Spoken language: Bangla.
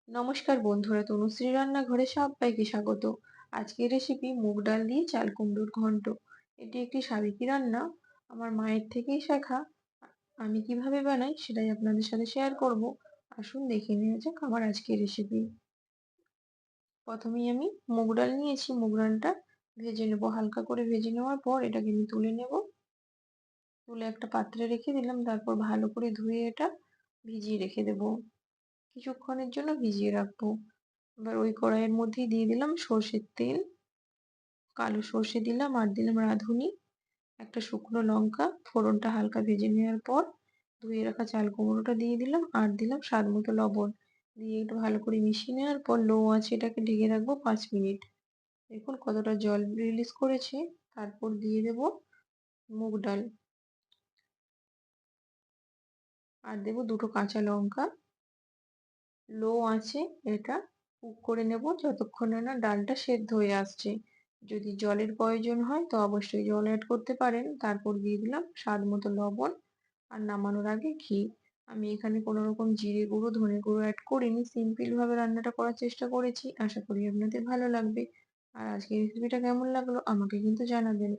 নমস্কার বন্ধুরা, তনুশ্রী রান্নাঘরে সবাইকে স্বাগত। আজকের রেসিপি মুগ ডাল দিয়ে চাল কুমড়োর ঘন্ট। এটি একটি সাবেকি রান্না, আমার মায়ের থেকেই শেখা। আমি কিভাবে বানাই সেটাই আপনাদের সাথে শেয়ার করব। আসুন দেখে নেওয়া যাক আমার আজকের রেসিপি। প্রথমেই আমি মুগ ডাল নিয়েছি, মুগ ডালটা ভেজে নেব। হালকা করে ভেজে নেওয়ার পর এটাকে আমি তুলে নেব। তুলে একটা পাত্রে রেখে দিলাম, তারপর ভালো করে ধুয়ে এটা ভিজিয়ে রেখে দেব। কিছুক্ষণের জন্য ভিজিয়ে রাখবো। এবার ওই কড়াইয়ের মধ্যেই দিয়ে দিলাম সর্ষের তেল, কালো সর্ষে দিলাম, আর দিলাম রাঁধুনি, একটা শুকনো লঙ্কা। ফোড়নটা হালকা ভেজে নেওয়ার পর ধুয়ে রাখা চাল কুমড়োটা দিয়ে দিলাম, আর দিলাম স্বাদ মতো লবণ। দিয়ে একটু ভালো করে মিশিয়ে নেওয়ার পর লো আঁচে এটাকে ঢেকে রাখবো 5 মিনিট। দেখুন কতটা জল রিলিজ করেছে। তারপর দিয়ে দেব মুগ ডাল, আর দেব দুটো কাঁচা লঙ্কা। লো আঁচে এটা কুক করে নেব যতক্ষণে না ডালটা সেদ্ধ হয়ে আসছে। যদি জলের প্রয়োজন হয় তো অবশ্যই জল অ্যাড করতে পারেন। তারপর দিয়ে দিলাম স্বাদ মতো লবণ, আর নামানোর আগে ঘি। আমি এখানে কোনো রকম জিরে গুঁড়ো ধনে গুঁড়ো অ্যাড করিনি, সিম্পল ভাবে রান্নাটা করার চেষ্টা করেছি। আশা করি আপনাদের ভালো লাগবে। আর আজকের রেসিপিটা কেমন লাগলো আমাকে কিন্তু জানাবেন।